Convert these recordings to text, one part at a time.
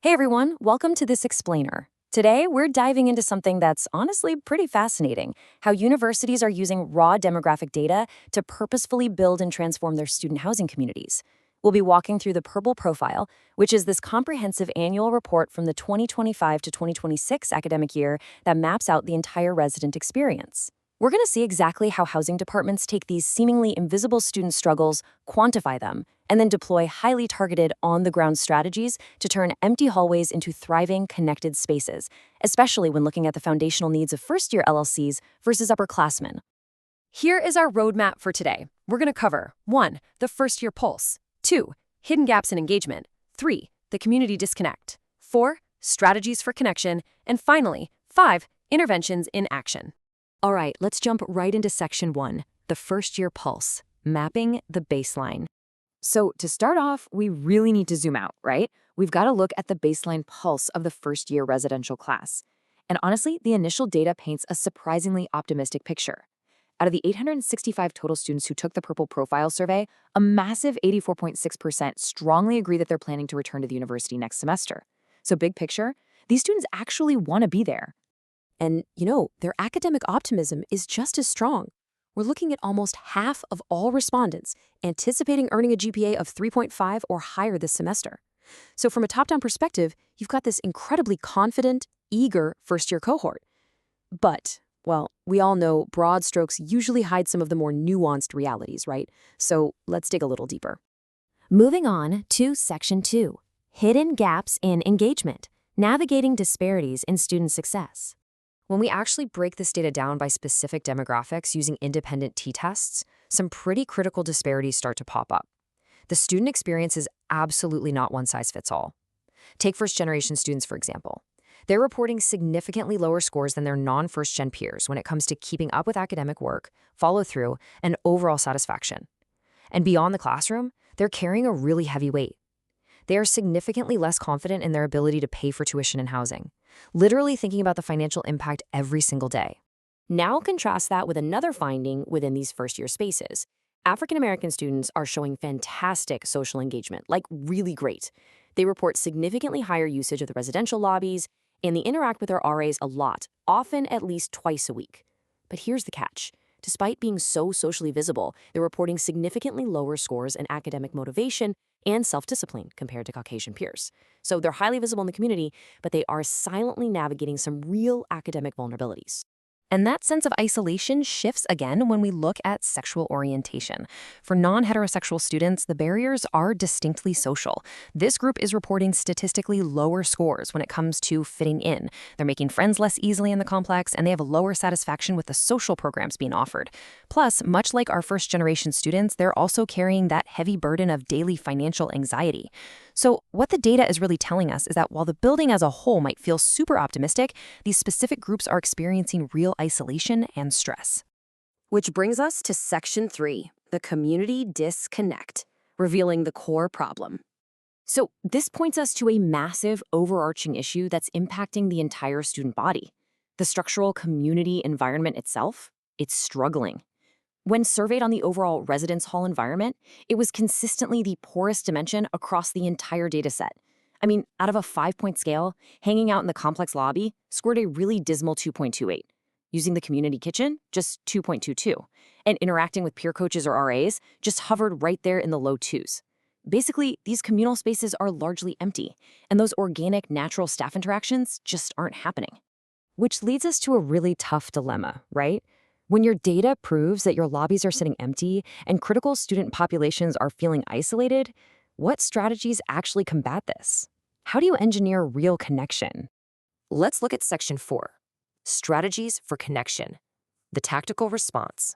Hey everyone, welcome to This Explainer. Today, we're diving into something that's honestly pretty fascinating: how universities are using raw demographic data to purposefully build and transform their student housing communities. We'll be walking through the Purple Profile, which is this comprehensive annual report from the 2025 to 2026 academic year that maps out the entire resident experience. We're going to see exactly how housing departments take these seemingly invisible student struggles, quantify them, and then deploy highly targeted on-the-ground strategies to turn empty hallways into thriving, connected spaces, especially when looking at the foundational needs of first-year LLCs versus upperclassmen. Here is our roadmap for today. We're going to cover 1. The first-year pulse, 2. Hidden gaps in engagement, 3. The community disconnect, 4. Strategies for connection, and finally, 5. Interventions in action. All right, let's jump right into Section 1, the first-year pulse, mapping the baseline. So to start off, we really need to zoom out, right? We've got to look at the baseline pulse of the first-year residential class. And honestly, the initial data paints a surprisingly optimistic picture. Out of the 865 total students who took the Purple Profile survey, a massive 84.6% strongly agree that they're planning to return to the university next semester. So big picture, these students actually want to be there. And, their academic optimism is just as strong. We're looking at almost half of all respondents anticipating earning a GPA of 3.5 or higher this semester. So from a top-down perspective, you've got this incredibly confident, eager first-year cohort. But, well, we all know broad strokes usually hide some of the more nuanced realities, right? So let's dig a little deeper. Moving on to Section 2, Hidden Gaps in Engagement, Navigating Disparities in Student Success. When we actually break this data down by specific demographics using independent t-tests, some pretty critical disparities start to pop up. The student experience is absolutely not one size fits all. Take first-generation students, for example. They're reporting significantly lower scores than their non-first-gen peers when it comes to keeping up with academic work, follow-through, and overall satisfaction. And beyond the classroom, they're carrying a really heavy weight. They are significantly less confident in their ability to pay for tuition and housing, literally thinking about the financial impact every single day. Now contrast that with another finding within these first-year spaces. African American students are showing fantastic social engagement, like really great. They report significantly higher usage of the residential lobbies, and they interact with their RAs a lot, often at least twice a week. But here's the catch. Despite being so socially visible, they're reporting significantly lower scores in academic motivation and self-discipline compared to Caucasian peers. So they're highly visible in the community, but they are silently navigating some real academic vulnerabilities. And that sense of isolation shifts again when we look at sexual orientation. For non-heterosexual students, the barriers are distinctly social. This group is reporting statistically lower scores when it comes to fitting in. They're making friends less easily in the complex, and they have a lower satisfaction with the social programs being offered. Plus, much like our first-generation students, they're also carrying that heavy burden of daily financial anxiety. So what the data is really telling us is that while the building as a whole might feel super optimistic, these specific groups are experiencing real isolation and stress. Which brings us to Section 3, the community disconnect, revealing the core problem. So this points us to a massive overarching issue that's impacting the entire student body. The structural community environment itself, it's struggling. When surveyed on the overall residence hall environment, it was consistently the poorest dimension across the entire data set. I mean, out of a 5-point scale, hanging out in the complex lobby scored a really dismal 2.28. Using the community kitchen, just 2.22. And interacting with peer coaches or RAs just hovered right there in the low 2s. Basically, these communal spaces are largely empty, and those organic, natural staff interactions just aren't happening. Which leads us to a really tough dilemma, right? When your data proves that your lobbies are sitting empty and critical student populations are feeling isolated, what strategies actually combat this? How do you engineer real connection? Let's look at Section 4, Strategies for Connection, the tactical response.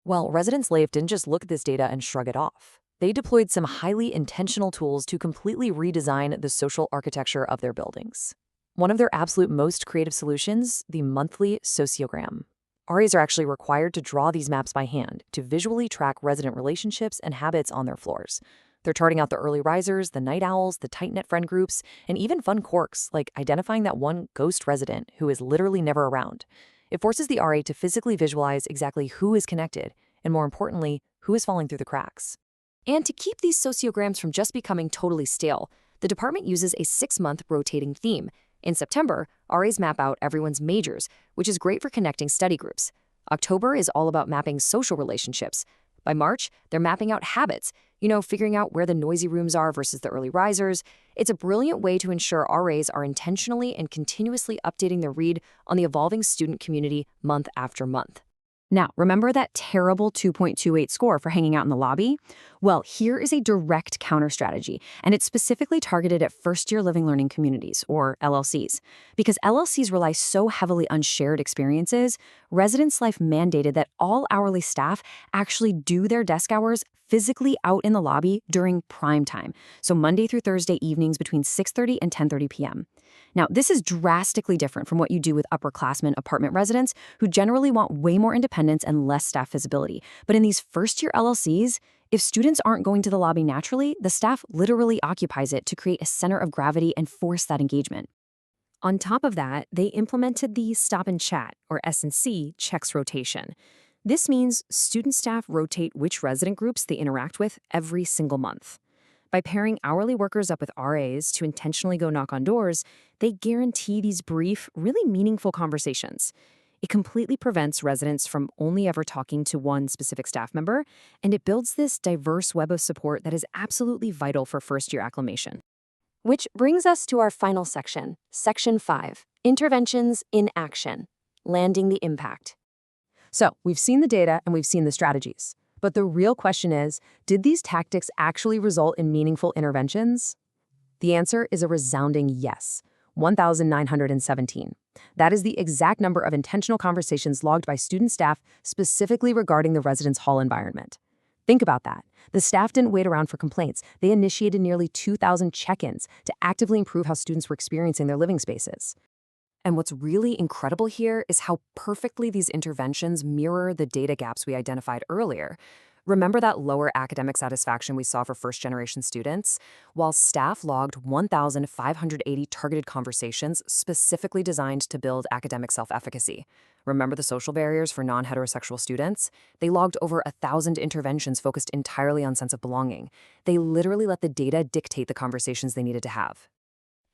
Well, Residence Life didn't just look at this data and shrug it off. They deployed some highly intentional tools to completely redesign the social architecture of their buildings. One of their absolute most creative solutions, the monthly sociogram. RAs are actually required to draw these maps by hand to visually track resident relationships and habits on their floors. They're charting out the early risers, the night owls, the tight-knit friend groups, and even fun quirks like identifying that one ghost resident who is literally never around. It forces the RA to physically visualize exactly who is connected, and more importantly, who is falling through the cracks. And to keep these sociograms from just becoming totally stale, the The department uses a 6-month rotating theme. In September, RAs map out everyone's majors, which is great for connecting study groups. October is all about mapping social relationships. By March, they're mapping out habits, figuring out where the noisy rooms are versus the early risers. It's a brilliant way to ensure RAs are intentionally and continuously updating their read on the evolving student community month after month. Now, remember that terrible 2.28 score for hanging out in the lobby? Well, here is a direct counter strategy, and it's specifically targeted at first-year living learning communities, or LLCs. Because LLCs rely so heavily on shared experiences, Residence Life mandated that all hourly staff actually do their desk hours physically out in the lobby during prime time, so Monday through Thursday evenings between 6:30 and 10:30 p.m. Now, this is drastically different from what you do with upperclassmen apartment residents who generally want way more independence and less staff visibility. But in these first-year LLCs, if students aren't going to the lobby naturally, the staff literally occupies it to create a center of gravity and force that engagement. On top of that, they implemented the Stop and Chat, or S&C, checks rotation. This means student staff rotate which resident groups they interact with every single month. By pairing hourly workers up with RAs to intentionally go knock on doors, they guarantee these brief, really meaningful conversations. It completely prevents residents from only ever talking to one specific staff member, and it builds this diverse web of support that is absolutely vital for first-year acclimation. Which brings us to our final section, Section 5, Interventions in Action, Landing the Impact. So, we've seen the data and we've seen the strategies. But the real question is, did these tactics actually result in meaningful interventions? The answer is a resounding yes, 1,917. That is the exact number of intentional conversations logged by student staff specifically regarding the residence hall environment. Think about that. The staff didn't wait around for complaints. They initiated nearly 2,000 check-ins to actively improve how students were experiencing their living spaces. And what's really incredible here is how perfectly these interventions mirror the data gaps we identified earlier. Remember that lower academic satisfaction we saw for first-generation students? While staff logged 1,580 targeted conversations specifically designed to build academic self-efficacy. Remember the social barriers for non-heterosexual students? They logged over 1,000 interventions focused entirely on sense of belonging. They literally let the data dictate the conversations they needed to have.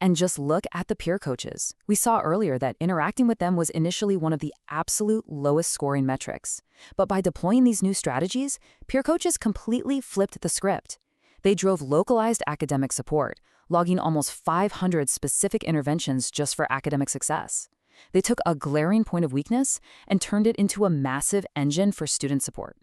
And just look at the peer coaches. We saw earlier that interacting with them was initially one of the absolute lowest scoring metrics. But by deploying these new strategies, peer coaches completely flipped the script. They drove localized academic support, logging almost 500 specific interventions just for academic success. They took a glaring point of weakness and turned it into a massive engine for student support.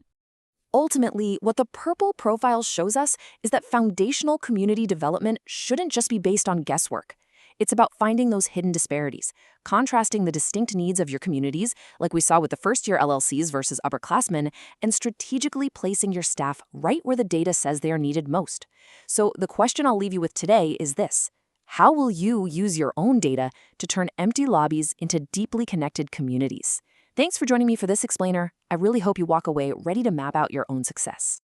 Ultimately, what the Purple Profile shows us is that foundational community development shouldn't just be based on guesswork. It's about finding those hidden disparities, contrasting the distinct needs of your communities, like we saw with the first-year LLCs versus upperclassmen, and strategically placing your staff right where the data says they are needed most. So the question I'll leave you with today is this: how will you use your own data to turn empty lobbies into deeply connected communities? Thanks for joining me for this explainer. I really hope you walk away ready to map out your own success.